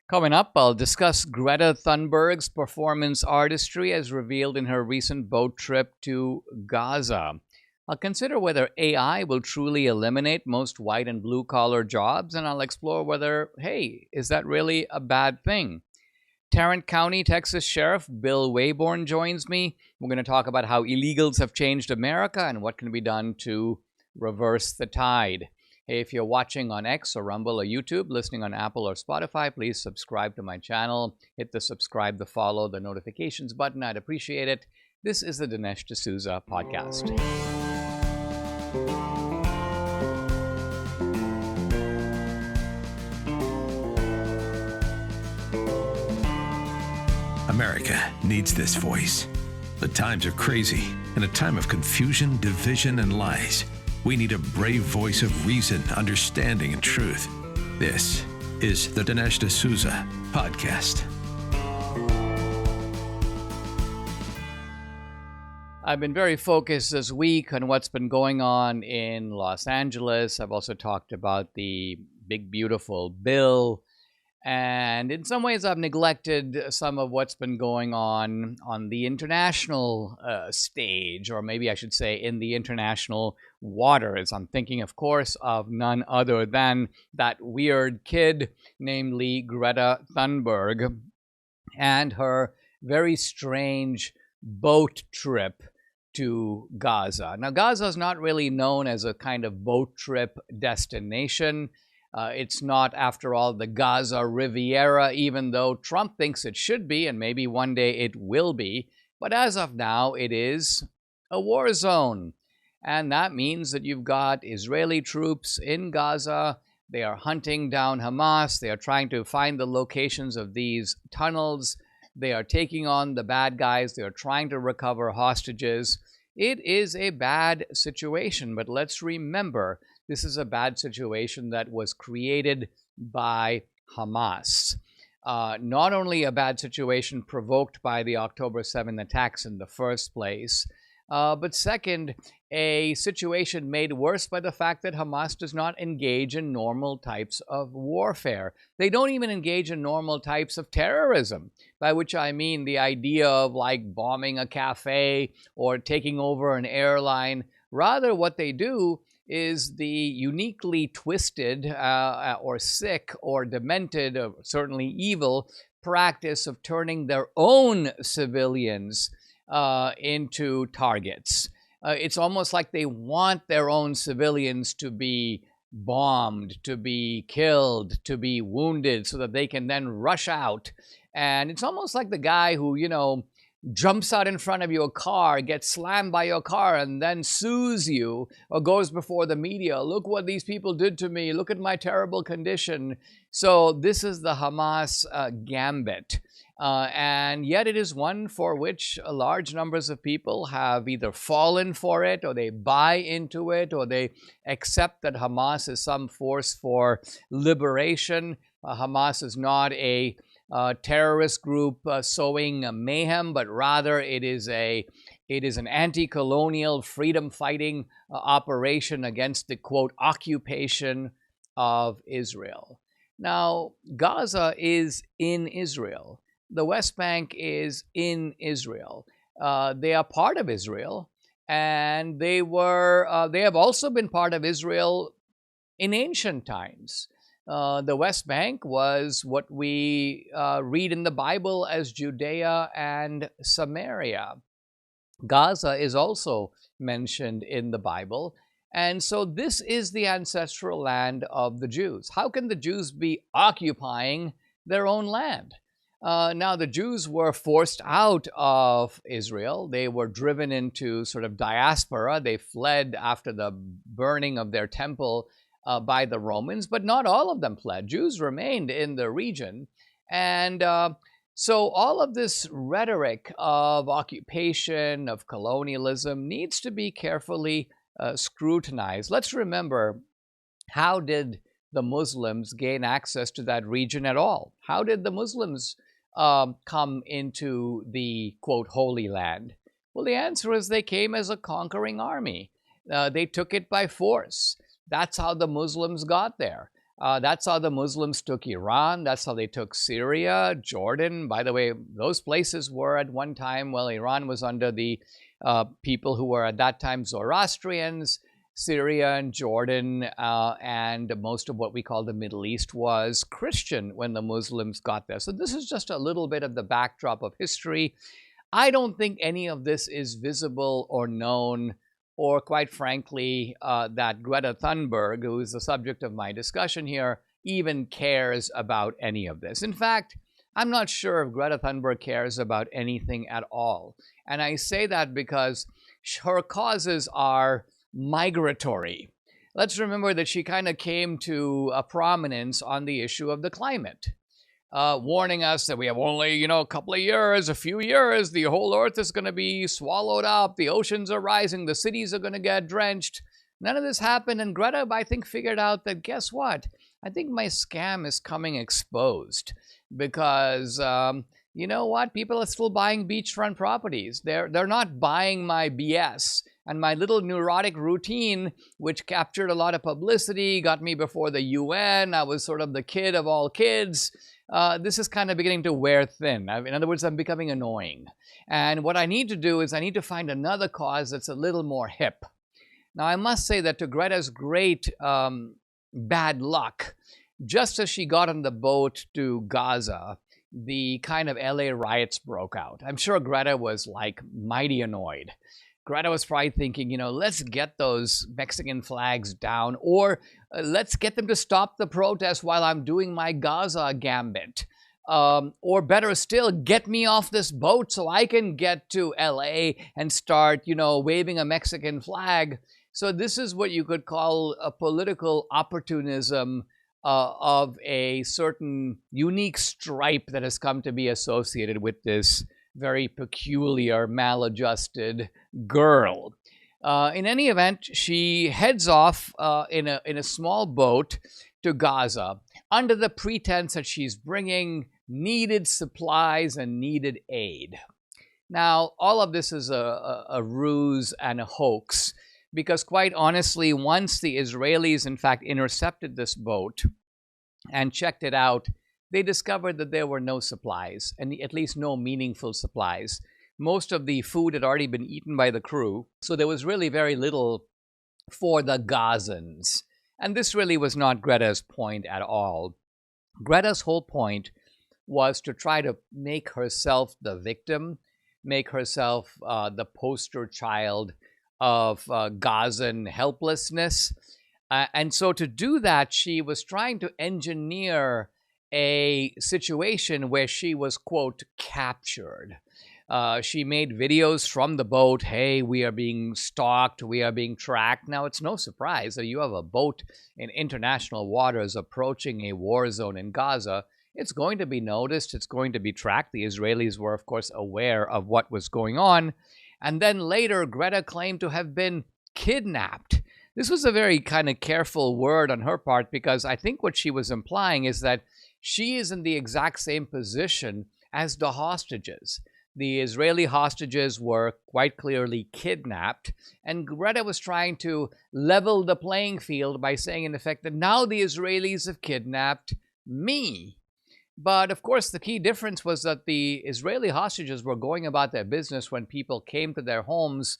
Coming up, I'll discuss Greta Thunberg's performance artistry as revealed in her recent boat trip to Gaza. I'll consider whether AI will truly eliminate most white and blue collar jobs, and I'll explore whether, hey, is that really a bad thing? Tarrant County, Texas Sheriff Bill Waybourn joins me. We're going to talk about how illegals have changed America and what can be done to reverse the tide. Hey, if you're watching on X or Rumble or YouTube, listening on Apple or Spotify, please subscribe to my channel. Hit the subscribe, the follow, the notifications button. I'd appreciate it. This is the Dinesh D'Souza podcast. America needs this voice. The times are crazy. In a time of confusion, division, and lies, we need a brave voice of reason, understanding, and truth. This is the Dinesh D'Souza podcast. I've been very focused this week on what's been going on in Los Angeles. I've also talked about the big, beautiful bill. And in some ways, I've neglected some of what's been going on the international stage, or maybe I should say in the international waters. I'm thinking, of course, of none other than that weird kid, namely Greta Thunberg, and her very strange boat trip to Gaza. Now, Gaza is not really known as a kind of boat trip destination. It's not, after all, the Gaza Riviera, even though Trump thinks it should be, and maybe one day it will be. But as of now, it is a war zone. And that means that you've got Israeli troops in Gaza. They are hunting down Hamas. They are trying to find the locations of these tunnels. They are taking on the bad guys. They are trying to recover hostages. It is a bad situation, but let's remember, this is a bad situation that was created by Hamas. Not only a bad situation provoked by the October 7th attacks in the first place, but second, a situation made worse by the fact that Hamas does not engage in normal types of warfare. They don't even engage in normal types of terrorism, by which I mean the idea of like bombing a cafe or taking over an airline. Rather, what they do is the uniquely twisted or sick or demented, or certainly evil, practice of turning their own civilians into targets. It's almost like they want their own civilians to be bombed, to be killed, to be wounded, so that they can then rush out. And it's almost like the guy who, jumps out in front of your car, gets slammed by your car, and then sues you or goes before the media. Look what these people did to me. Look at my terrible condition. So this is the Hamas gambit. And yet it is one for which large numbers of people have either fallen for it, or they buy into it, or they accept that Hamas is some force for liberation. Hamas is not a terrorist group sowing mayhem, but rather it is an anti-colonial freedom-fighting operation against the, quote, occupation of Israel. Now, Gaza is in Israel. The West Bank is in Israel. They are part of Israel, and they have also been part of Israel in ancient times. The West Bank was what we read in the Bible as Judea and Samaria. Gaza is also mentioned in the Bible. And so this is the ancestral land of the Jews. How can the Jews be occupying their own land? Now, the Jews were forced out of Israel. They were driven into sort of diaspora. They fled after the burning of their temple by the Romans, but not all of them fled. Jews remained in the region. And so all of this rhetoric of occupation, of colonialism, needs to be carefully scrutinized. Let's remember, how did the Muslims gain access to that region at all? How did the Muslims come into the, quote, Holy Land? Well, the answer is they came as a conquering army. They took it by force. That's how the Muslims got there. That's how the Muslims took Iran. That's how they took Syria, Jordan. By the way, those places were at one time, well, Iran was under the people who were at that time Zoroastrians. Syria and Jordan and most of what we call the Middle East was Christian when the Muslims got there. So this is just a little bit of the backdrop of history. I don't think any of this is visible or known, or quite frankly, that Greta Thunberg, who is the subject of my discussion here, even cares about any of this. In fact, I'm not sure if Greta Thunberg cares about anything at all. And I say that because her causes are migratory. Let's remember that she kind of came to prominence on the issue of the climate, warning us that we have only, a couple of years, a few years, the whole earth is going to be swallowed up, the oceans are rising, the cities are going to get drenched. None of this happened, and Greta, I think, figured out that, guess what? I think my scam is coming exposed because, you know what? People are still buying beachfront properties. They're not buying my BS. And my little neurotic routine, which captured a lot of publicity, got me before the UN. I was sort of the kid of all kids. This is kind of beginning to wear thin. In other words, I'm becoming annoying. And what I need to do is I need to find another cause that's a little more hip. Now, I must say that to Greta's great bad luck, just as she got on the boat to Gaza, the kind of LA riots broke out. I'm sure Greta was like mighty annoyed. Greta was probably thinking, let's get those Mexican flags down, or let's get them to stop the protest while I'm doing my Gaza gambit. Or better still, get me off this boat so I can get to LA and start, waving a Mexican flag. So this is what you could call a political opportunism of a certain unique stripe that has come to be associated with this very peculiar, maladjusted girl. In any event, she heads off in a small boat to Gaza under the pretense that she's bringing needed supplies and needed aid. Now, all of this is a ruse and a hoax, because quite honestly, once the Israelis, in fact, intercepted this boat and checked it out, they discovered that there were no supplies, and at least no meaningful supplies. Most of the food had already been eaten by the crew, so there was really very little for the Gazans. And this really was not Greta's point at all. Greta's whole point was to try to make herself the victim, make herself the poster child of Gazan helplessness. And so to do that, she was trying to engineer a situation where she was, quote, captured. She made videos from the boat. Hey, we are being stalked. We are being tracked. Now, it's no surprise that you have a boat in international waters approaching a war zone in Gaza. It's going to be noticed. It's going to be tracked. The Israelis were, of course, aware of what was going on. And then later, Greta claimed to have been kidnapped. This was a very kind of careful word on her part, because I think what she was implying is that she is in the exact same position as the hostages. The Israeli hostages were quite clearly kidnapped, and Greta was trying to level the playing field by saying, in effect, that now the Israelis have kidnapped me. But of course, the key difference was that the Israeli hostages were going about their business when people came to their homes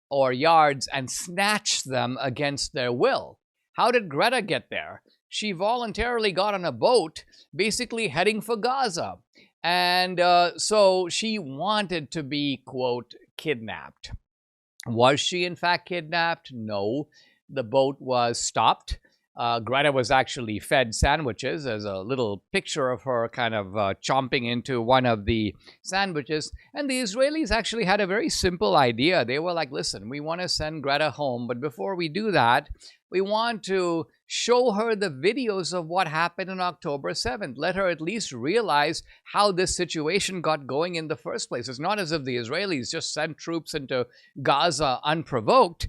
or yards and snatched them against their will. How did Greta get there? She voluntarily got on a boat, basically heading for Gaza. And so she wanted to be, quote, kidnapped. Was she, in fact, kidnapped? No. The boat was stopped. Greta was actually fed sandwiches. There's a little picture of her kind of chomping into one of the sandwiches. And the Israelis actually had a very simple idea. They were like, listen, we want to send Greta home, but before we do that, we want to show her the videos of what happened on October 7th. Let her at least realize how this situation got going in the first place. It's not as if the Israelis just sent troops into Gaza unprovoked.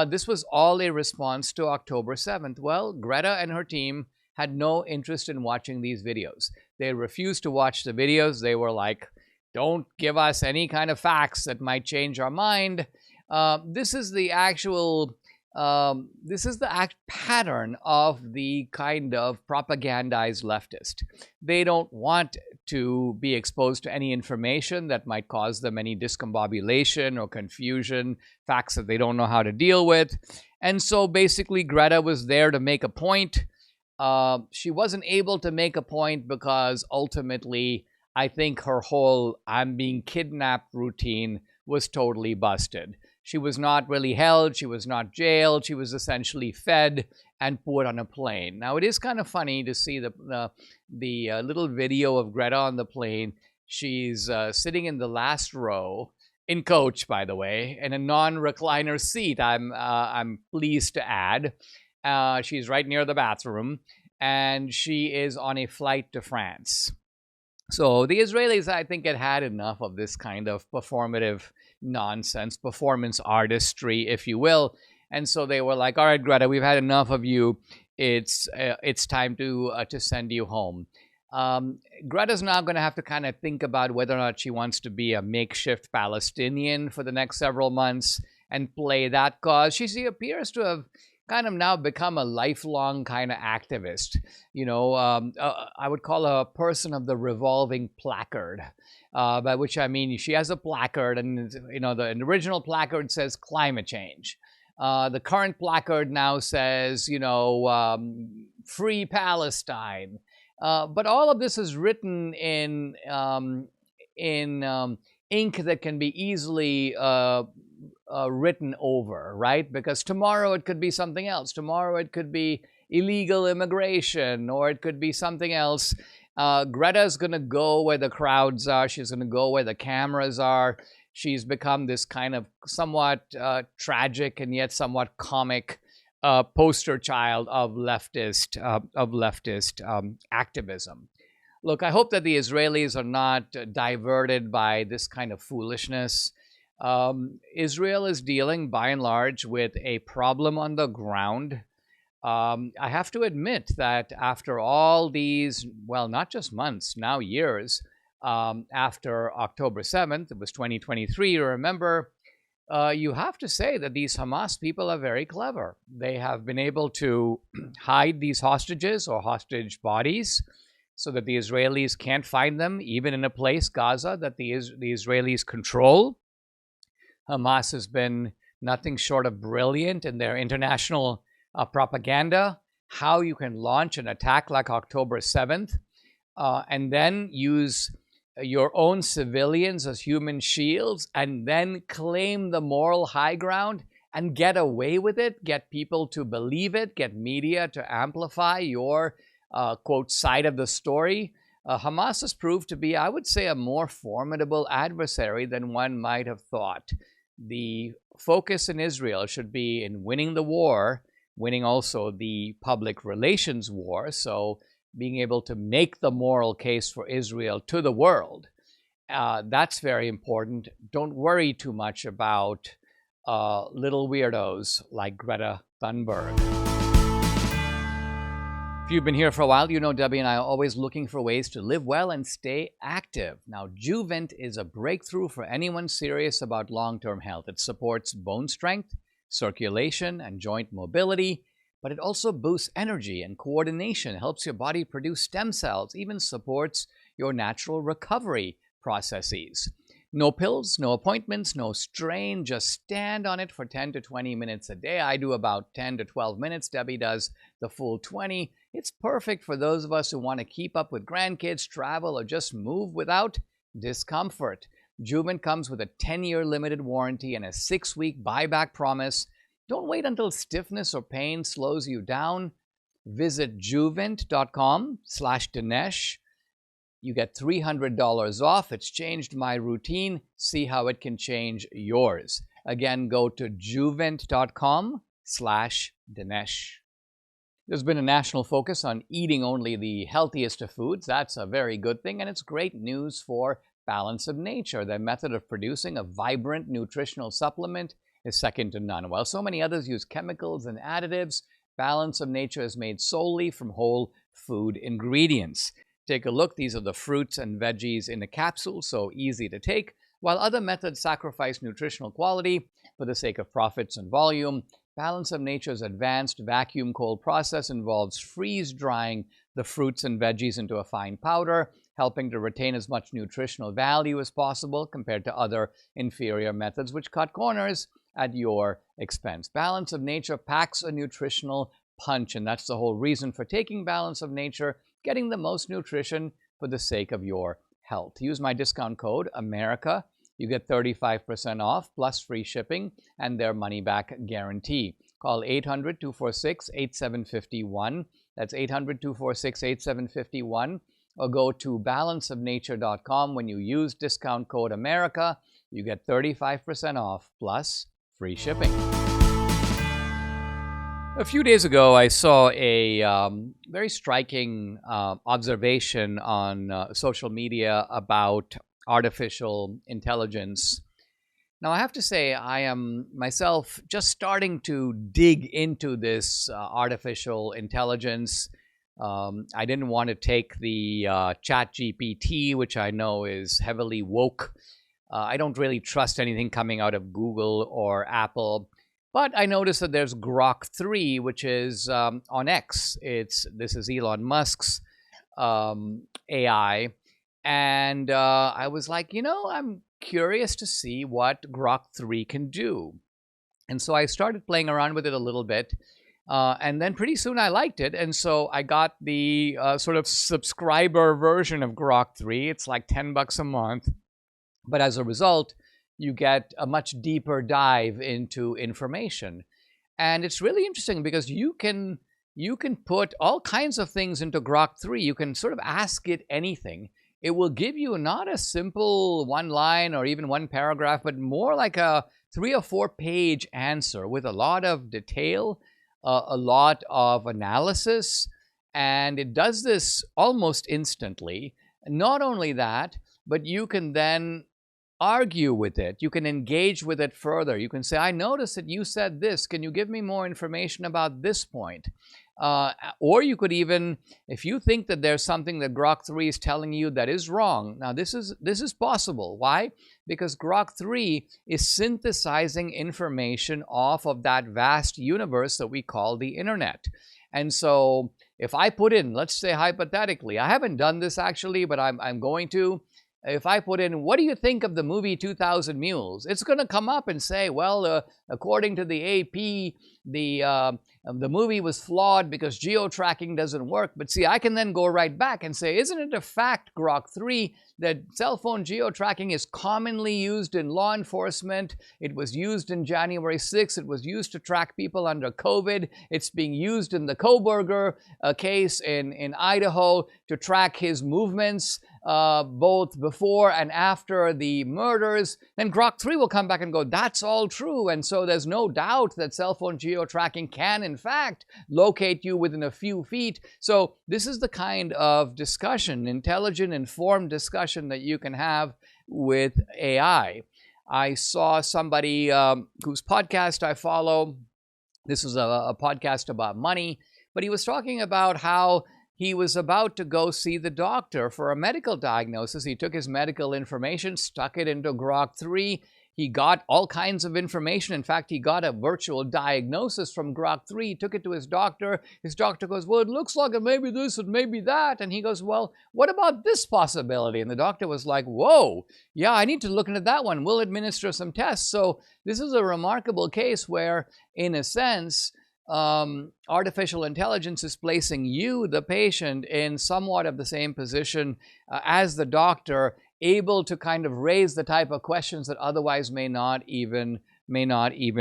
This was all a response to October 7th. Well, Greta and her team had no interest in watching these videos. They refused to watch the videos. They were like, don't give us any kind of facts that might change our mind. This is the actual this is the pattern of the kind of propagandized leftist. They don't want to be exposed to any information that might cause them any discombobulation or confusion, facts that they don't know how to deal with. And so basically Greta was there to make a point. She wasn't able to make a point because ultimately I think her whole "I'm being kidnapped" routine was totally busted. She was not really held, she was not jailed, she was essentially fed and put on a plane. Now, it is kind of funny to see the little video of Greta on the plane. She's sitting in the last row, in coach, by the way, in a non-recliner seat, I'm pleased to add. She's right near the bathroom, and she is on a flight to France. So the Israelis, I think, had enough of this kind of performative nonsense, performance artistry, if you will. And so they were like, all right, Greta, we've had enough of you. It's time to send you home. Greta's now going to have to kind of think about whether or not she wants to be a makeshift Palestinian for the next several months and play that cause. She appears to have kind of now become a lifelong kind of activist. You know, I would call her a person of the revolving placard, by which I mean she has a placard, and you know, the original placard says climate change. The current placard now says, you know, free Palestine. But all of this is written in ink that can be easily written over, right? Because tomorrow it could be something else. Tomorrow it could be illegal immigration, or it could be something else. Greta's going to go where the crowds are. She's going to go where the cameras are. She's become this kind of somewhat tragic and yet somewhat comic poster child of leftist activism. Look, I hope that the Israelis are not diverted by this kind of foolishness. Israel is dealing, by and large, with a problem on the ground. I have to admit that after all these, well, not just months, now years, after October 7th, it was 2023, you remember, you have to say that these Hamas people are very clever. They have been able to hide these hostages or hostage bodies so that the Israelis can't find them, even in a place, Gaza, that the Israelis control. Hamas has been nothing short of brilliant in their international propaganda, how you can launch an attack like October 7th and then use your own civilians as human shields and then claim the moral high ground and get away with it, get people to believe it, get media to amplify your, quote, side of the story. Hamas has proved to be, I would say, a more formidable adversary than one might have thought. The focus in Israel should be in winning the war, winning also the public relations war, so being able to make the moral case for Israel to the world. That's very important. Don't worry too much about little weirdos like Greta Thunberg. If you've been here for a while, you know Debbie and I are always looking for ways to live well and stay active. Now, Juvent is a breakthrough for anyone serious about long-term health. It supports bone strength, circulation, and joint mobility, but it also boosts energy and coordination, helps your body produce stem cells, even supports your natural recovery processes. No pills, no appointments, no strain. Just stand on it for 10 to 20 minutes a day. I do about 10 to 12 minutes. Debbie does the full 20. It's perfect for those of us who want to keep up with grandkids, travel, or just move without discomfort. Juvent comes with a 10-year limited warranty and a 6-week buyback promise. Don't wait until stiffness or pain slows you down. Visit juvent.com/Dinesh. You get $300 off. It's changed my routine. See how it can change yours. Again, go to juvent.com/Dinesh. There's been a national focus on eating only the healthiest of foods. That's a very good thing, and it's great news for Balance of Nature. Their method of producing a vibrant nutritional supplement is second to none. While so many others use chemicals and additives, Balance of Nature is made solely from whole food ingredients. Take a look. These are the fruits and veggies in a capsule, so easy to take. While other methods sacrifice nutritional quality for the sake of profits and volume, Balance of Nature's advanced vacuum cold process involves freeze-drying the fruits and veggies into a fine powder, helping to retain as much nutritional value as possible compared to other inferior methods which cut corners at your expense. Balance of Nature packs a nutritional punch, and that's the whole reason for taking Balance of Nature, getting the most nutrition for the sake of your health. Use my discount code, AMERICA. You get 35% off plus free shipping and their money-back guarantee. Call 800-246-8751. That's 800-246-8751. Or go to balanceofnature.com. When you use discount code AMERICA, you get 35% off plus free shipping. A few days ago, I saw a very striking observation on social media about artificial intelligence. Now, I have to say, I am myself just starting to dig into this artificial intelligence. I didn't want to take the ChatGPT, which I know is heavily woke. I don't really trust anything coming out of Google or Apple. But I noticed that there's Grok 3, which is on X. This is Elon Musk's AI. And I was like, I'm curious to see what Grok 3 can do. And so I started playing around with it a little bit. And then pretty soon I liked it. And so I got the sort of subscriber version of Grok 3. It's like $10 a month. But as a result, you get a much deeper dive into information. And it's really interesting because you can put all kinds of things into Grok 3. You can sort of ask it anything. It will give you not a simple one line or even one paragraph, but more like a 3 or 4 page answer with a lot of detail, a lot of analysis, and it does this almost instantly. Not only that, but you can then argue with it. You can engage with it further. You can say, I noticed that you said this. Can you give me more information about this point? Or you could even, if you think that there's something that Grok 3 is telling you that is wrong, now this is possible. Why? Because Grok 3 is synthesizing information off of that vast universe that we call the internet. And so if I put in, let's say hypothetically, I haven't done this actually, but I'm going to. If I put in, what do you think of the movie 2000 Mules? It's going to come up and say, well, according to the AP, the movie was flawed because geo-tracking doesn't work. But see, I can then go right back and say, isn't it a fact, Grok 3, that cell phone geo-tracking is commonly used in law enforcement? It was used in January 6th. It was used to track people under COVID. It's being used in the Koberger case in Idaho to track his movements, both before and after the murders. Then Grok 3 will come back and go, that's all true. And so there's no doubt that cell phone geo-tracking can, in fact, locate you within a few feet. So this is the kind of discussion, intelligent, informed discussion that you can have with AI. I saw somebody whose podcast I follow. This was a podcast about money, but he was talking about how he was about to go see the doctor for a medical diagnosis. He took his medical information, stuck it into Grok 3. He got all kinds of information. In fact, he got a virtual diagnosis from Grok 3. He took it to his doctor. His doctor goes, well, it looks like it may be this and maybe that. And he goes, well, what about this possibility? And the doctor was like, whoa, yeah, I need to look into that one. We'll administer some tests. So this is a remarkable case where, in a sense, artificial intelligence is placing you, the patient, in somewhat of the same position as the doctor, able to kind of raise the type of questions that otherwise may not even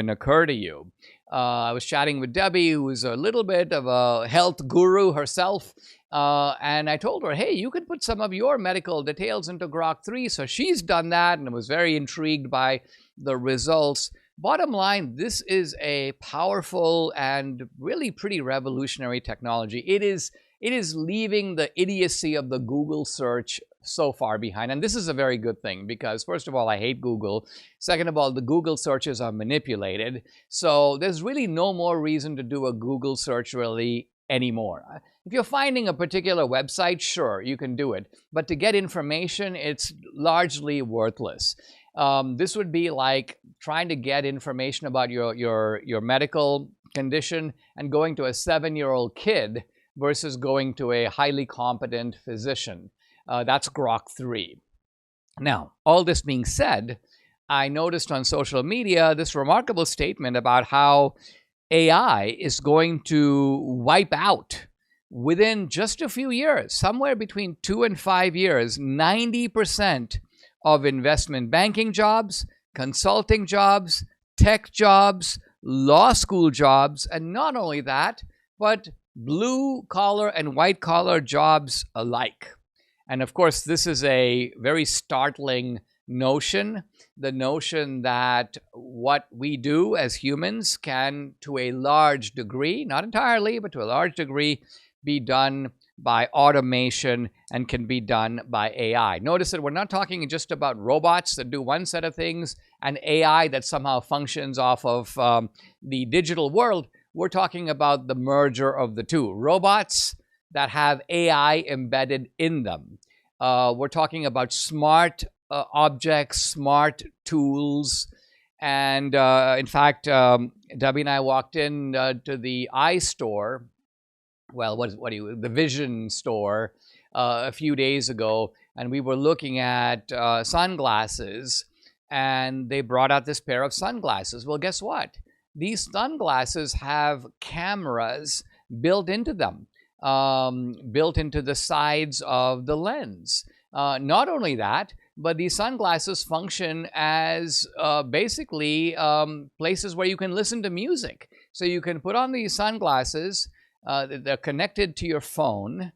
occur to you. I was chatting with Debbie, who is a little bit of a health guru herself, and I told her, hey, you could put some of your medical details into Grok 3. So she's done that and was very intrigued by the results. Bottom line, this is a powerful and really pretty revolutionary technology. It is leaving the idiocy of the Google search so far behind. And this is a very good thing because, first of all, I hate Google. Second of all, the Google searches are manipulated. So there's really no more reason to do a Google search really anymore. If you're finding a particular website, sure, you can do it. But to get information, it's largely worthless. This would be like trying to get information about your medical condition and going to a 7-year-old kid versus going to a highly competent physician. That's Grok 3. Now, all this being said, I noticed on social media this remarkable statement about how AI is going to wipe out within just a few years, somewhere between 2 and 5 years, 90% of investment banking jobs, consulting jobs, tech jobs, law school jobs, and not only that, but blue collar and white collar jobs alike. And of course, this is a very startling notion, the notion that what we do as humans can, to a large degree, not entirely, but to a large degree, be done by automation and can be done by AI. Notice that we're not talking just about robots that do one set of things and AI that somehow functions off of the digital world. We're talking about the merger of the two. Robots that have AI embedded in them. We're talking about smart objects, smart tools. And in fact, Debbie and I walked in to the iStore, well, the Vision store a few days ago, and we were looking at sunglasses, and they brought out this pair of sunglasses. Well, guess what? These sunglasses have cameras built into them, built into the sides of the lens. Not only that, but these sunglasses function as basically places where you can listen to music. So you can put on these sunglasses, they're connected to your phone.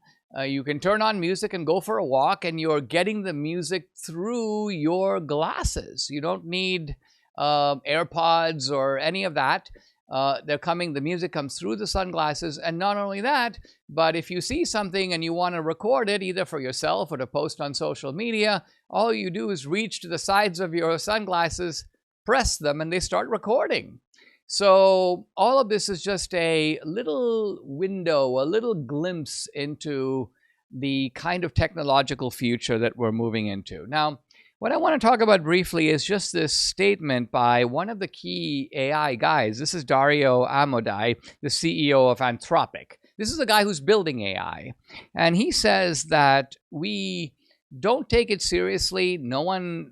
You can turn on music and go for a walk, and you're getting the music through your glasses. You don't need AirPods or any of that. The music comes through the sunglasses, and not only that, but if you see something and you want to record it, either for yourself or to post on social media, all you do is reach to the sides of your sunglasses, press them, and they start recording. So all of this is just a little window, a little glimpse into the kind of technological future that we're moving into. Now, what I want to talk about briefly is just this statement by one of the key AI guys. This is Dario Amodei, the CEO of Anthropic. This is a guy who's building AI. And he says that we don't take it seriously. No one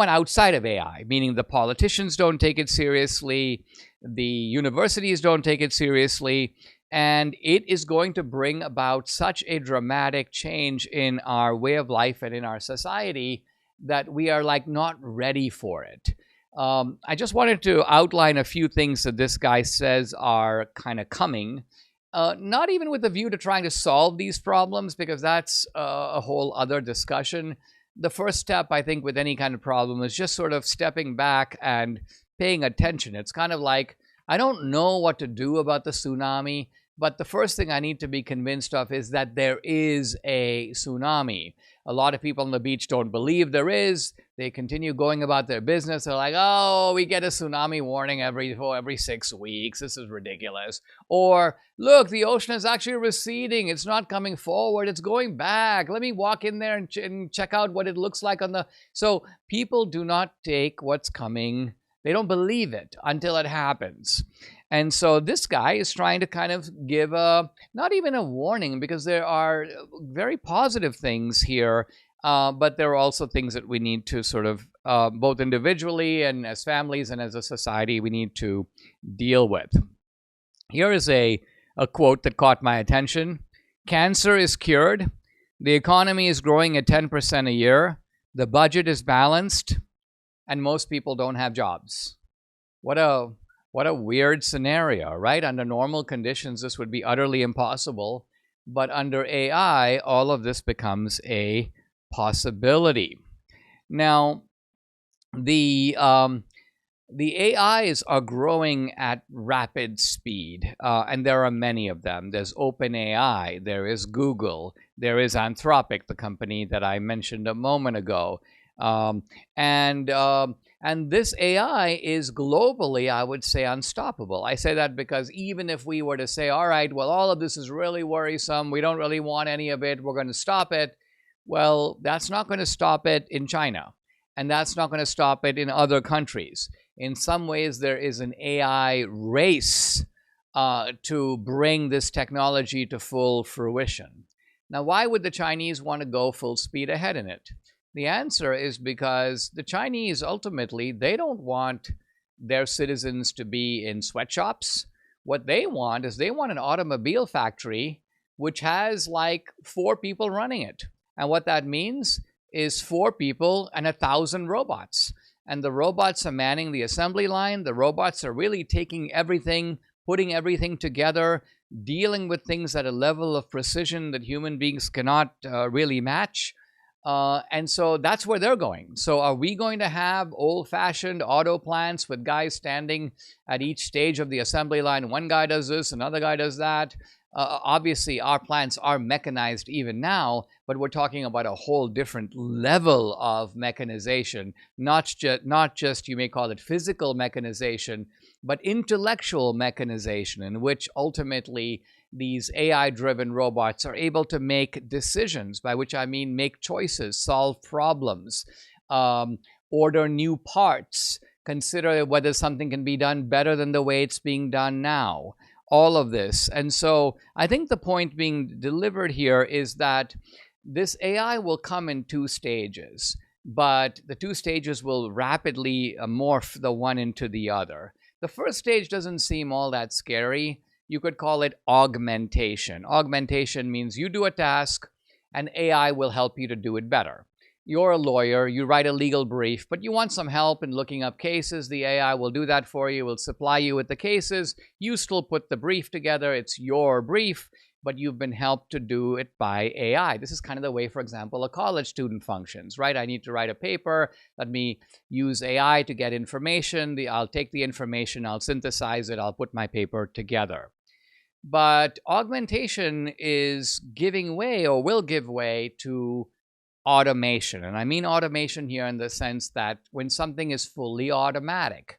outside of AI, meaning the politicians don't take it seriously, the universities don't take it seriously, and it is going to bring about such a dramatic change in our way of life and in our society that we are like not ready for it. I just wanted to outline a few things that this guy says are kind of coming, not even with the view to trying to solve these problems, because that's a whole other discussion. The first step, I think, with any kind of problem is just sort of stepping back and paying attention. It's kind of like, I don't know what to do about the tsunami, but the first thing I need to be convinced of is that there is a tsunami. A lot of people on the beach don't believe there is. They continue going about their business. They're like, oh, we get a tsunami warning every 6 weeks. This is ridiculous. Or, look, the ocean is actually receding. It's not coming forward. It's going back. Let me walk in there and check out what it looks like on the... So people do not take what's coming. They don't believe it until it happens. And so this guy is trying to kind of give not even a warning, because there are very positive things here, but there are also things that we need to sort of, both individually and as families and as a society, we need to deal with. Here is a quote that caught my attention. Cancer is cured. The economy is growing at 10% a year. The budget is balanced. And most people don't have jobs. What a weird scenario, right? Under normal conditions, this would be utterly impossible. But under AI, all of this becomes a possibility. Now, the AIs are growing at rapid speed, and there are many of them. There's OpenAI, there is Google, there is Anthropic, the company that I mentioned a moment ago. And this AI is globally, I would say, unstoppable. I say that because even if we were to say, all right, well, all of this is really worrisome, we don't really want any of it, we're going to stop it, well, that's not going to stop it in China. and that's not going to stop it in other countries. In some ways, there is an AI race to bring this technology to full fruition. Now, why would the Chinese want to go full speed ahead in it? The answer is because the Chinese ultimately, they don't want their citizens to be in sweatshops. What they want is they want an automobile factory which has like 4 people running it. And what that means is 4 people and 1,000 robots. And the robots are manning the assembly line. The robots are really taking everything, putting everything together, dealing with things at a level of precision that human beings cannot really match. And so that's where they're going. So are we going to have old-fashioned auto plants with guys standing at each stage of the assembly line? One guy does this, another guy does that. Obviously, our plants are mechanized even now, but we're talking about a whole different level of mechanization, not just, you may call it physical mechanization, but intellectual mechanization, in which ultimately these AI-driven robots are able to make decisions, by which I mean make choices, solve problems, order new parts, consider whether something can be done better than the way it's being done now. All of this. And so I think the point being delivered here is that this AI will come in 2 stages, but the 2 stages will rapidly morph the one into the other. The first stage doesn't seem all that scary. You could call it augmentation. Augmentation means you do a task and AI will help you to do it better. You're a lawyer, you write a legal brief, but you want some help in looking up cases. The AI will do that for you, will supply you with the cases. You still put the brief together. It's your brief, but you've been helped to do it by AI. This is kind of the way, for example, a college student functions, right? I need to write a paper. Let me use AI to get information. I'll take the information, I'll synthesize it, I'll put my paper together. But augmentation is giving way, or will give way, to automation. And I mean automation here in the sense that when something is fully automatic.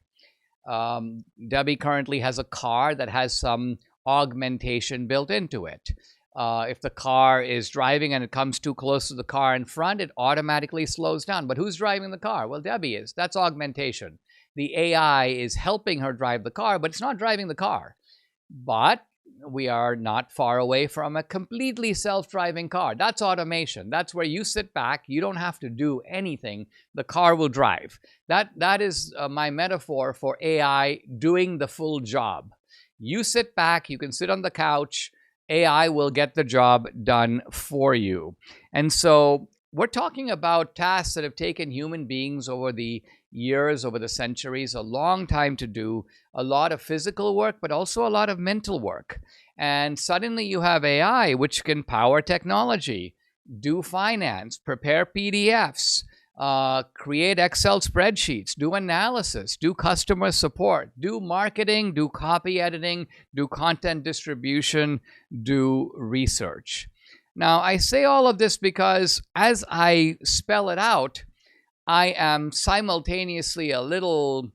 Debbie currently has a car that has some augmentation built into it. If the car is driving and it comes too close to the car in front, it automatically slows down. But who's driving the car? Well, Debbie is. That's augmentation. The AI is helping her drive the car, but it's not driving the car. But we are not far away from a completely self-driving car. That's automation. That's where you sit back. You don't have to do anything. The car will drive. That is my metaphor for AI doing the full job. You sit back. You can sit on the couch. AI will get the job done for you. And so we're talking about tasks that have taken human beings over the years, over the centuries, a long time to do, a lot of physical work, but also a lot of mental work. And suddenly you have AI, which can power technology, do finance, prepare PDFs, create Excel spreadsheets, do analysis, do customer support, do marketing, do copy editing, do content distribution, do research. Now, I say all of this because as I spell it out, I am simultaneously a little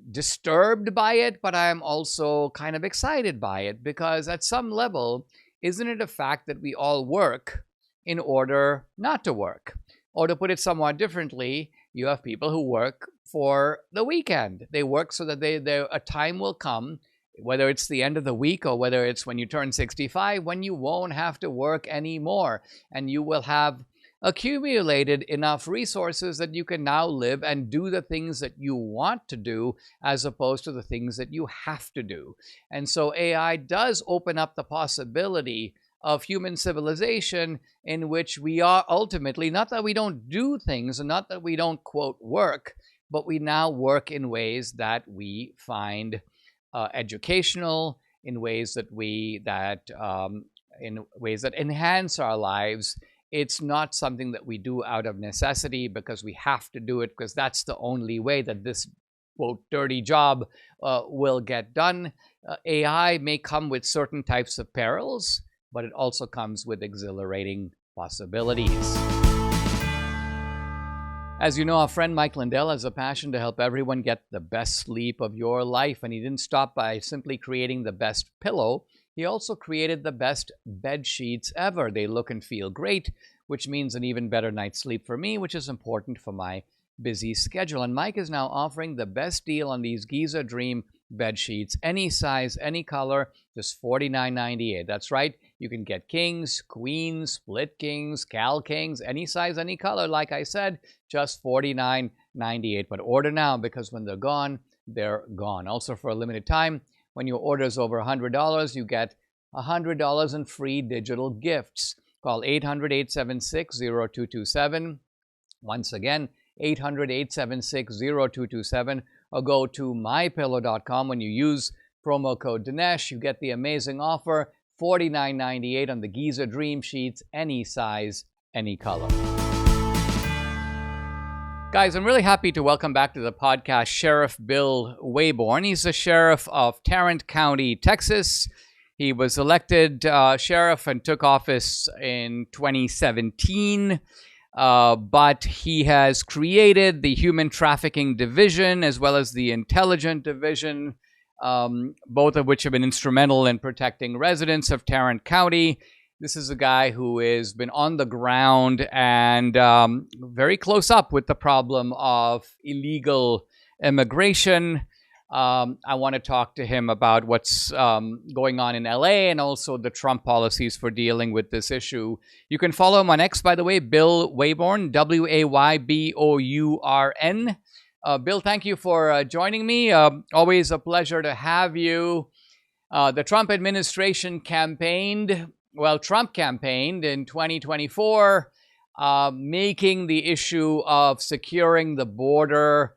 disturbed by it, but I am also kind of excited by it, because at some level, isn't it a fact that we all work in order not to work? Or to put it somewhat differently, you have people who work for the weekend. They work so that a time will come, whether it's the end of the week or whether it's when you turn 65, when you won't have to work anymore, and you will have accumulated enough resources that you can now live and do the things that you want to do as opposed to the things that you have to do. And so AI does open up the possibility of human civilization in which we are ultimately, not that we don't do things and not that we don't, quote, work, but we now work in ways that we find educational, in ways that in ways that enhance our lives. It's not something that we do out of necessity because we have to do it, because that's the only way that this, quote, dirty job will get done. AI may come with certain types of perils, but it also comes with exhilarating possibilities. As you know, our friend Mike Lindell has a passion to help everyone get the best sleep of your life, and he didn't stop by simply creating the best pillow. He also created the best bed sheets ever. They look and feel great, which means an even better night's sleep for me, which is important for my busy schedule. And Mike is now offering the best deal on these Giza Dream bed sheets, any size, any color, just $49.98. That's right. You can get kings, queens, split kings, cal kings, any size, any color. Like I said, just $49.98. But order now, because when they're gone, they're gone. Also, for a limited time, when your order is over $100, you get $100 in free digital gifts. Call 800-876-0227. Once again, 800-876-0227, or go to mypillow.com. When you use promo code Dinesh, you get the amazing offer, $49.98 on the Giza Dream sheets, any size, any color. Guys, I'm really happy to welcome back to the podcast Sheriff Bill Waybourn. He's the sheriff of Tarrant County, Texas. He was elected sheriff and took office in 2017. But he has created the Human Trafficking Division as well as the Intelligence Division, both of which have been instrumental in protecting residents of Tarrant County. This is a guy who has been on the ground and very close up with the problem of illegal immigration. I want to talk to him about what's going on in LA and also the Trump policies for dealing with this issue. You can follow him on X, by the way, Bill Waybourn, Waybourn. Bill, thank you for joining me. Always a pleasure to have you. The Trump administration Trump campaigned in 2024, making the issue of securing the border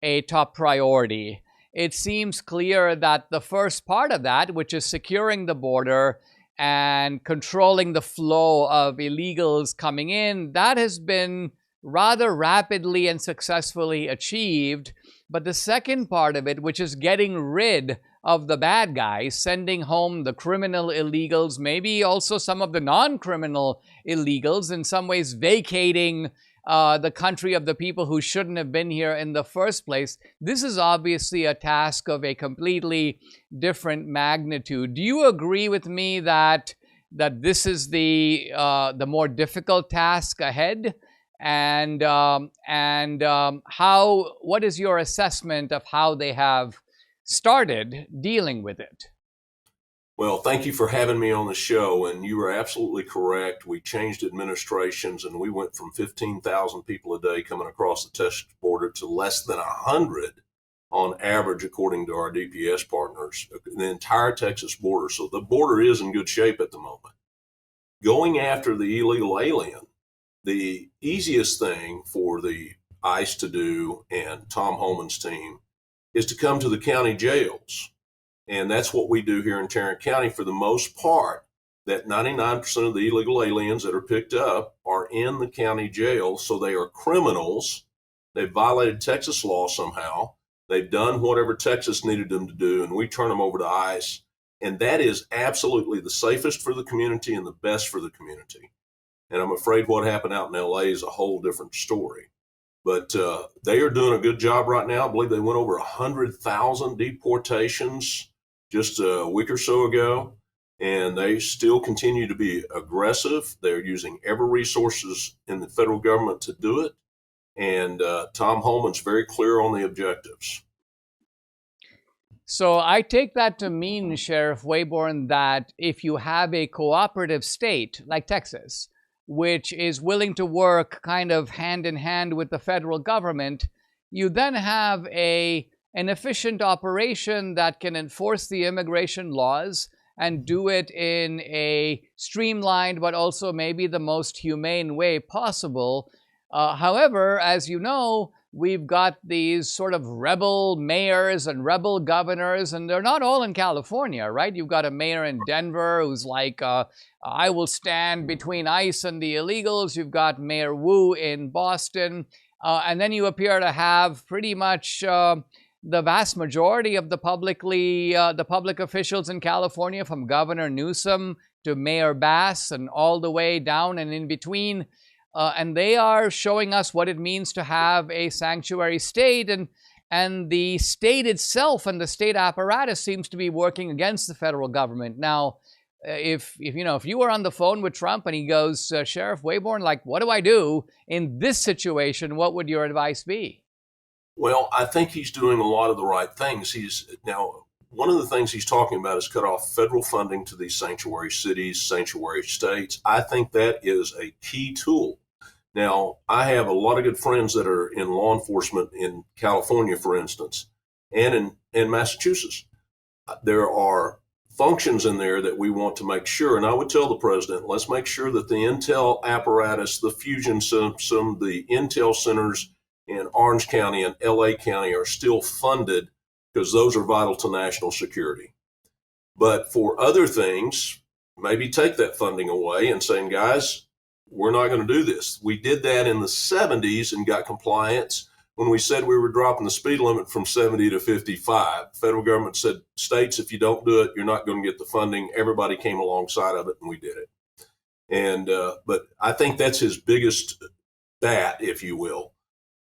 a top priority. It seems clear that the first part of that, which is securing the border and controlling the flow of illegals coming in, that has been rather rapidly and successfully achieved. But the second part of it, which is getting rid of the bad guys, sending home the criminal illegals, maybe also some of the non-criminal illegals, in some ways vacating the country of the people who shouldn't have been here in the first place. This is obviously a task of a completely different magnitude. Do you agree with me that this is the more difficult task ahead? And what is your assessment of how they have started dealing with it? Well, thank you for having me on the show. And you were absolutely correct. We changed administrations and we went from 15,000 people a day coming across the Texas border to less than 100 on average, according to our DPS partners, the entire Texas border. So the border is in good shape at the moment. Going after the illegal alien, the easiest thing for the ICE to do and Tom Homan's team is to come to the county jails. And that's what we do here in Tarrant County for the most part, that 99% of the illegal aliens that are picked up are in the county jail. So they are criminals. They've violated Texas law somehow. They've done whatever Texas needed them to do, and we turn them over to ICE. And that is absolutely the safest for the community and the best for the community. And I'm afraid what happened out in LA is a whole different story. But they are doing a good job right now. I believe they went over 100,000 deportations just a week or so ago, and they still continue to be aggressive. They're using every resources in the federal government to do it. And Tom Homan's very clear on the objectives. So I take that to mean, Sheriff Waybourn, that if you have a cooperative state like Texas, which is willing to work kind of hand in hand with the federal government, you then have an efficient operation that can enforce the immigration laws and do it in a streamlined but also maybe the most humane way possible. However, as you know, we've got these sort of rebel mayors and rebel governors, and they're not all in California, right? You've got a mayor in Denver who's like, I will stand between ICE and the illegals. You've got Mayor Wu in Boston. And then you appear to have pretty much the vast majority of the public officials in California, from Governor Newsom to Mayor Bass and all the way down and in between. And they are showing us what it means to have a sanctuary state, and the state itself and the state apparatus seems to be working against the federal government. Now, if you were on the phone with Trump and he goes, Sheriff Waybourn, like, what do I do in this situation? What would your advice be? Well, I think he's doing a lot of the right things. One of the things he's talking about is cut off federal funding to these sanctuary cities, sanctuary states. I think that is a key tool. Now, I have a lot of good friends that are in law enforcement in California, for instance, and in Massachusetts. There are functions in there that we want to make sure, and I would tell the president, let's make sure that the intel apparatus, the fusion system, the intel centers in Orange County and LA County are still funded, because those are vital to national security. But for other things, maybe take that funding away and saying, guys, we're not going to do this. We did that in the 70s and got compliance when we said we were dropping the speed limit from 70 to 55. The federal government said, states, if you don't do it, you're not going to get the funding. Everybody came alongside of it, and we did it. And but I think that's his biggest bat, if you will.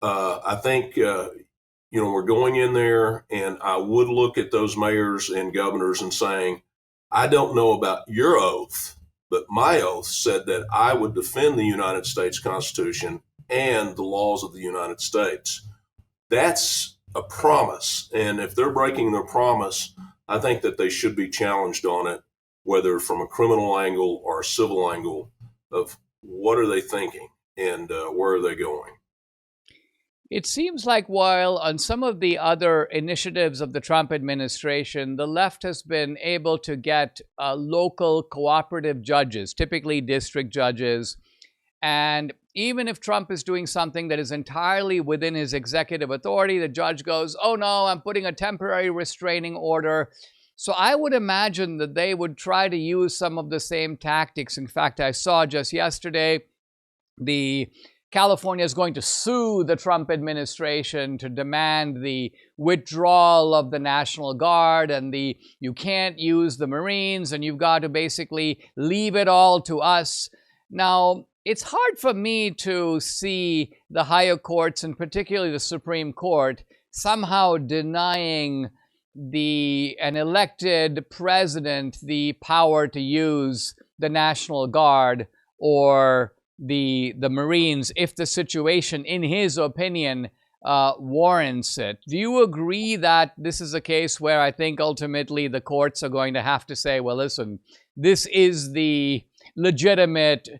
I think we're going in there, and I would look at those mayors and governors and saying, I don't know about your oath, but my oath said that I would defend the United States Constitution and the laws of the United States. That's a promise. And if they're breaking their promise, I think that they should be challenged on it, whether from a criminal angle or a civil angle, of what are they thinking and where are they going. It seems like while on some of the other initiatives of the Trump administration, the left has been able to get local cooperative judges, typically district judges. And even if Trump is doing something that is entirely within his executive authority, the judge goes, oh no, I'm putting a temporary restraining order. So I would imagine that they would try to use some of the same tactics. In fact, I saw just yesterday, California is going to sue the Trump administration to demand the withdrawal of the National Guard, and you can't use the Marines, and you've got to basically leave it all to us. Now, it's hard for me to see the higher courts, and particularly the Supreme Court, somehow denying an elected president the power to use the National Guard or the Marines if the situation, in his opinion, warrants it. Do you agree that this is a case where I think ultimately the courts are going to have to say, well, listen, this is the legitimate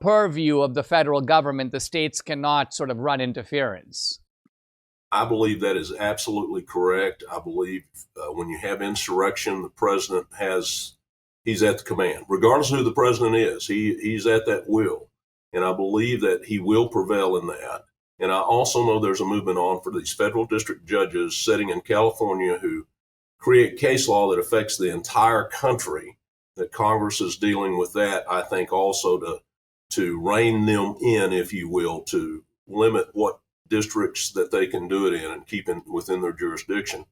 purview of the federal government. The states cannot sort of run interference? I believe that is absolutely correct. I believe when you have insurrection, the president he's at the command. Regardless of who the president is, he's at that will. And I believe that he will prevail in that. And I also know there's a movement on for these federal district judges sitting in California who create case law that affects the entire country, that Congress is dealing with that, I think, also to rein them in, if you will, to limit what districts that they can do it in and keep within their jurisdiction.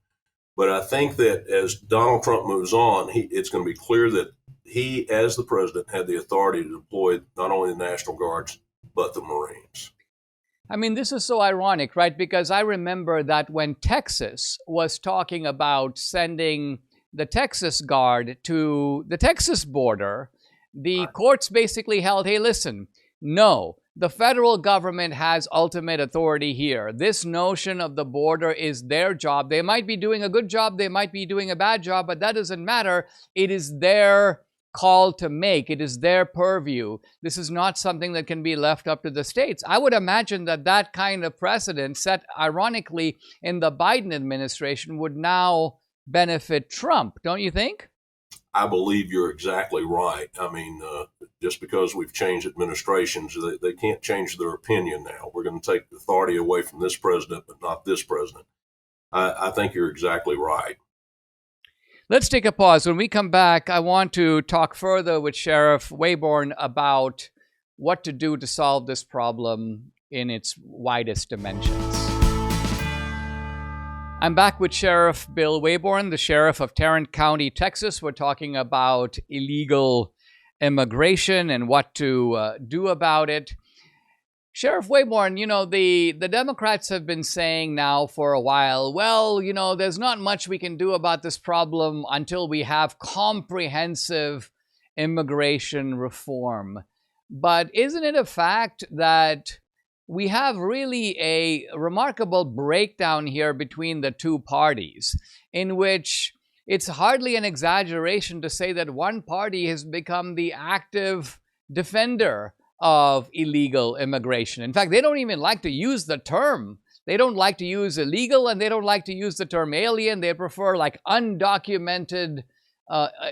But I think that as Donald Trump moves on, it's going to be clear that he, as the president, had the authority to deploy not only the National Guards, but the Marines. I mean, this is so ironic, right? Because I remember that when Texas was talking about sending the Texas Guard to the Texas border, the courts basically held, hey, listen, no, the federal government has ultimate authority here. This notion of the border is their job. They might be doing a good job, they might be doing a bad job, but that doesn't matter. It is their call to make. It is their purview. This is not something that can be left up to the states. I would imagine that kind of precedent set, ironically, in the Biden administration would now benefit Trump, don't you think? I believe you're exactly right. I mean, just because we've changed administrations, they can't change their opinion now. We're going to take authority away from this president, but not this president. I think you're exactly right. Let's take a pause. When we come back, I want to talk further with Sheriff Waybourn about what to do to solve this problem in its widest dimensions. I'm back with Sheriff Bill Waybourn, the sheriff of Tarrant County, Texas. We're talking about illegal immigration and what to do about it. Sheriff Waybourn, the Democrats have been saying now for a while, well, there's not much we can do about this problem until we have comprehensive immigration reform. But isn't it a fact that we have really a remarkable breakdown here between the two parties, in which it's hardly an exaggeration to say that one party has become the active defender of illegal immigration. In fact, they don't even like to use the term. They don't like to use illegal, and they don't like to use the term alien. They prefer like undocumented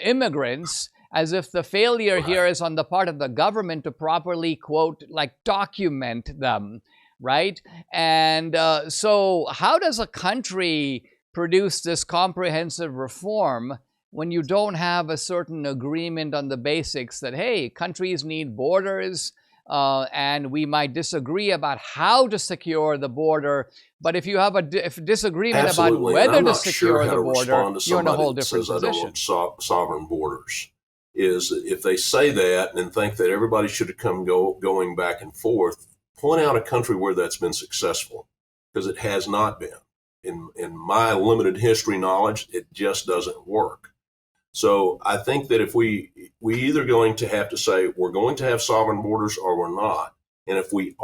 immigrants, as if the failure here is on the part of the government to properly, quote, like document them, right? And so how does a country produce this comprehensive reform when you don't have a certain agreement on the basics that, hey, countries need borders, and we might disagree about how to secure the border, but if you have a disagreement Absolutely. about whether to sure secure the border, you're in a whole different position. I don't want sovereign borders. Is if they say that and think that everybody should have going back and forth, point out a country where that's been successful, because it has not been. In my limited history knowledge, it just doesn't work. So I think that if we either going to have to say we're going to have sovereign borders or we're not. And if we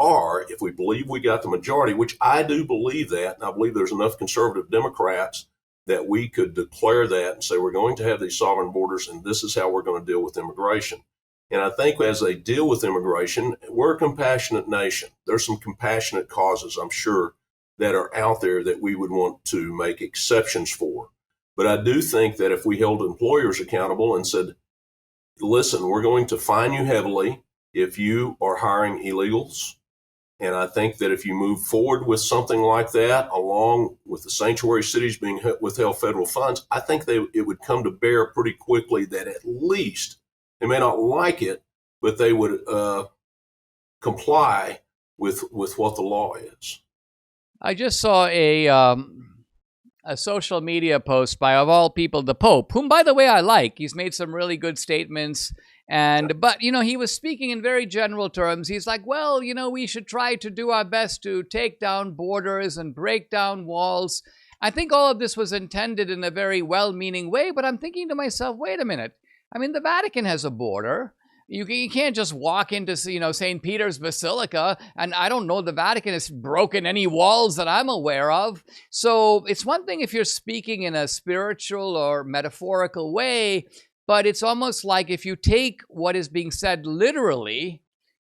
believe we got the majority, which I do believe that, and I believe there's enough conservative Democrats that we could declare that and say we're going to have these sovereign borders and this is how we're going to deal with immigration. And I think as they deal with immigration, we're a compassionate nation. There's some compassionate causes, I'm sure, that are out there that we would want to make exceptions for. But I do think that if we held employers accountable and said, listen, we're going to fine you heavily if you are hiring illegals. And I think that if you move forward with something like that, along with the sanctuary cities being withheld federal funds, I think it would come to bear pretty quickly that at least they may not like it, but they would comply with what the law is. I just saw a social media post by, of all people, the Pope, whom, by the way, I like. He's made some really good statements. But, he was speaking in very general terms. He's like, well, we should try to do our best to take down borders and break down walls. I think all of this was intended in a very well-meaning way, but I'm thinking to myself, wait a minute. I mean, the Vatican has a border. You can't just walk into, St. Peter's Basilica, and I don't know the Vatican has broken any walls that I'm aware of. So it's one thing if you're speaking in a spiritual or metaphorical way, but it's almost like if you take what is being said literally,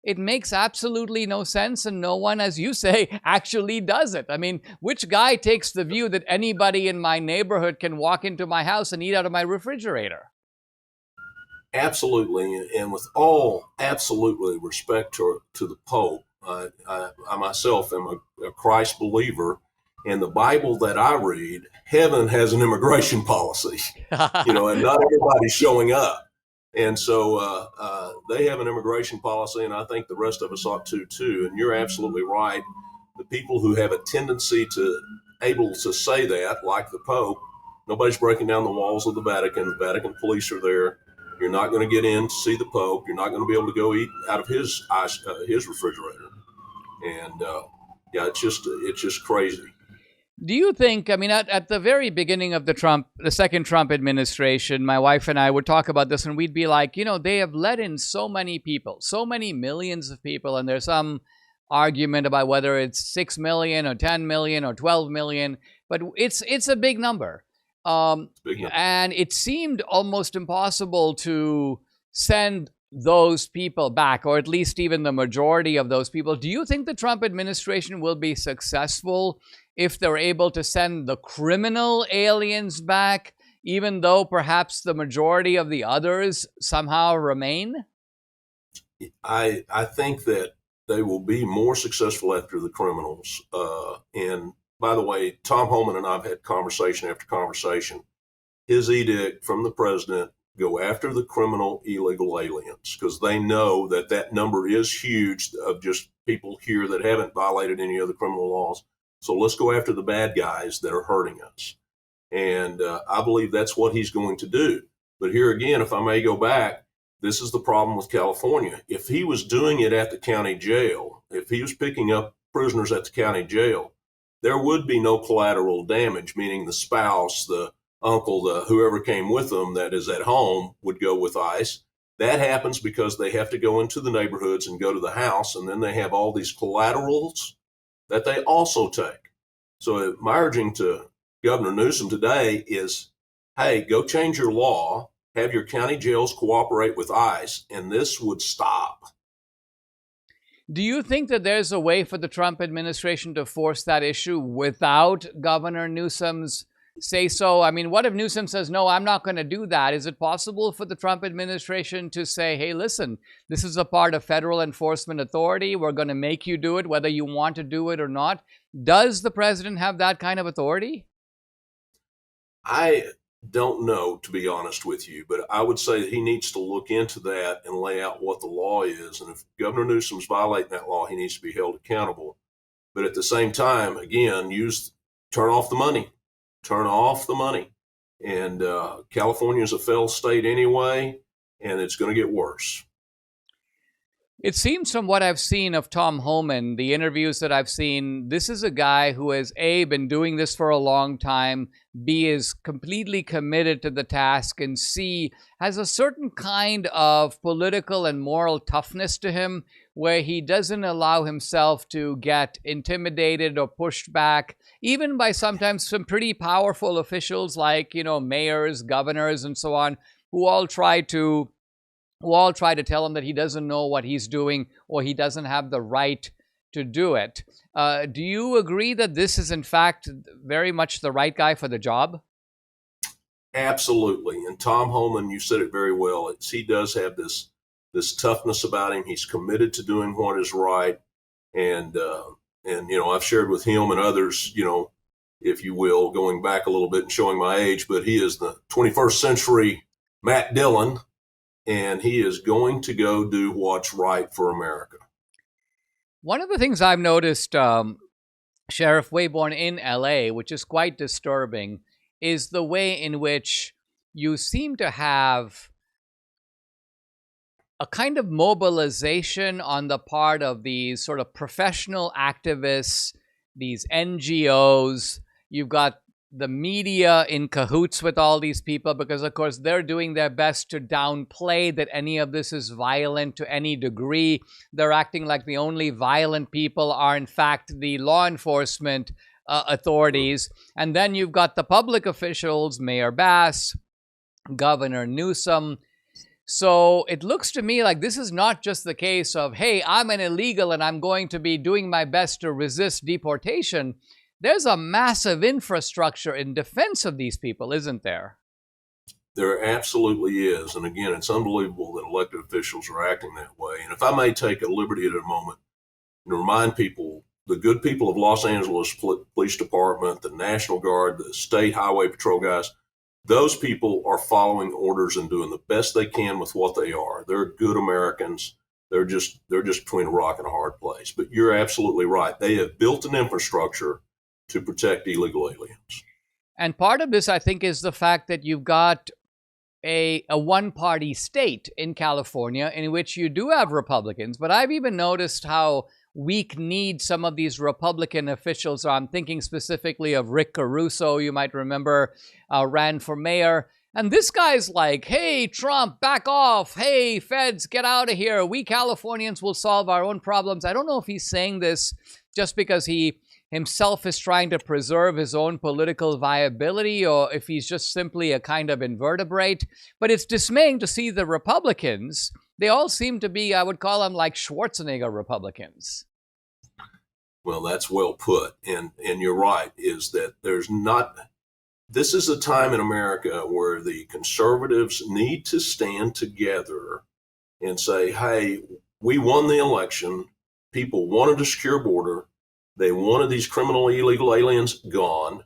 it makes absolutely no sense, and no one, as you say, actually does it. I mean, which guy takes the view that anybody in my neighborhood can walk into my house and eat out of my refrigerator? Absolutely, and with all absolutely respect to the Pope, I myself am a Christ believer, and the Bible that I read, heaven has an immigration policy, and not everybody's showing up, and so they have an immigration policy, and I think the rest of us ought to too. And you're absolutely right. The people who have a tendency to able to say that, like the Pope, nobody's breaking down the walls of the Vatican. The Vatican police are there. You're not going to get in to see the Pope. You're not going to be able to go eat out of his refrigerator. And it's just crazy. Do you think, at the very beginning of the second Trump administration, my wife and I would talk about this and we'd be like, they have let in so many people, so many millions of people. And there's some argument about whether it's 6 million or 10 million or 12 million, but it's a big number. And it seemed almost impossible to send those people back, or at least even the majority of those people. Do you think the Trump administration will be successful if they're able to send the criminal aliens back, even though perhaps the majority of the others somehow remain? I think that they will be more successful after the criminals. And by the way, Tom Homan and I have had conversation after conversation. His edict from the president, go after the criminal illegal aliens, because they know that number is huge of just people here that haven't violated any of the criminal laws. So let's go after the bad guys that are hurting us. And I believe that's what he's going to do. But here again, if I may go back, this is the problem with California. If he was doing it at the county jail, if he was picking up prisoners at the county jail, there would be no collateral damage, meaning the spouse, the uncle, whoever came with them that is at home would go with ICE. That happens because they have to go into the neighborhoods and go to the house, and then they have all these collaterals that they also take. So my urging to Governor Newsom today is, hey, go change your law, have your county jails cooperate with ICE, and this would stop. Do you think that there's a way for the Trump administration to force that issue without Governor Newsom's say so? I mean, what if Newsom says, no, I'm not going to do that? Is it possible for the Trump administration to say, hey, listen, this is a part of federal enforcement authority. We're going to make you do it, whether you want to do it or not. Does the president have that kind of authority? I don't know, to be honest with you, but I would say that he needs to look into that and lay out what the law is. And if Governor Newsom's violating that law, he needs to be held accountable. But at the same time, again, turn off the money. Turn off the money. And California is a failed state anyway, and it's going to get worse. It seems from what I've seen of Tom Homan, the interviews that I've seen, this is a guy who has, A, been doing this for a long time, B, is completely committed to the task, and C, has a certain kind of political and moral toughness to him where he doesn't allow himself to get intimidated or pushed back, even by sometimes some pretty powerful officials like, mayors, governors, and so on, who all try to tell him that he doesn't know what he's doing or he doesn't have the right to do it. Do you agree that this is, in fact, very much the right guy for the job? Absolutely. And Tom Homan, you said it very well. He does have this toughness about him. He's committed to doing what is right. And I've shared with him and others, if you will, going back a little bit and showing my age, but he is the 21st century Matt Dillon. And he is going to go do what's right for America. One of the things I've noticed, Sheriff Waybourn, in LA, which is quite disturbing, is the way in which you seem to have a kind of mobilization on the part of these sort of professional activists, these NGOs. You've got the media in cahoots with all these people because, of course, they're doing their best to downplay that any of this is violent to any degree. They're acting like the only violent people are, in fact, the law enforcement authorities. And then you've got the public officials, Mayor Bass, Governor Newsom. So it looks to me like this is not just the case of, hey, I'm an illegal and I'm going to be doing my best to resist deportation. There's a massive infrastructure in defense of these people, isn't there? There absolutely is. And again, it's unbelievable that elected officials are acting that way. And if I may take a liberty at a moment and remind people, the good people of Los Angeles Police Department, the National Guard, the State Highway Patrol guys, those people are following orders and doing the best they can with what they are. They're good Americans. They're just between a rock and a hard place. But you're absolutely right. They have built an infrastructure to protect illegal aliens. And part of this, I think, is the fact that you've got a one-party state in California in which you do have Republicans. But I've even noticed how weak-kneed some of these Republican officials are. I'm thinking specifically of Rick Caruso, you might remember, ran for mayor. And this guy's like, hey, Trump, back off. Hey, feds, get out of here. We Californians will solve our own problems. I don't know if he's saying this just because he himself is trying to preserve his own political viability, or if he's just simply a kind of invertebrate. But it's dismaying to see the Republicans. They all seem to be, I would call them like Schwarzenegger Republicans. Well, that's well put. And you're right, is that this is a time in America where the conservatives need to stand together and say, hey, we won the election. People wanted a secure border. They wanted these criminal illegal aliens gone,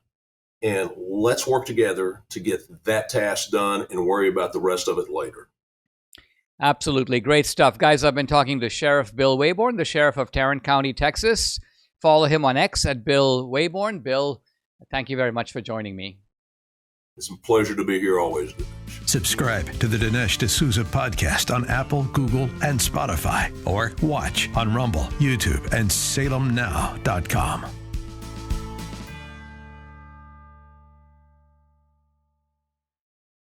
and let's work together to get that task done and worry about the rest of it later. Absolutely. Great stuff. Guys, I've been talking to Sheriff Bill Waybourn, the sheriff of Tarrant County, Texas. Follow him on X at Bill Waybourn. Bill, thank you very much for joining me. It's a pleasure to be here always. Subscribe to the Dinesh D'Souza podcast on Apple, Google, and Spotify, or watch on Rumble, YouTube, and SalemNow.com.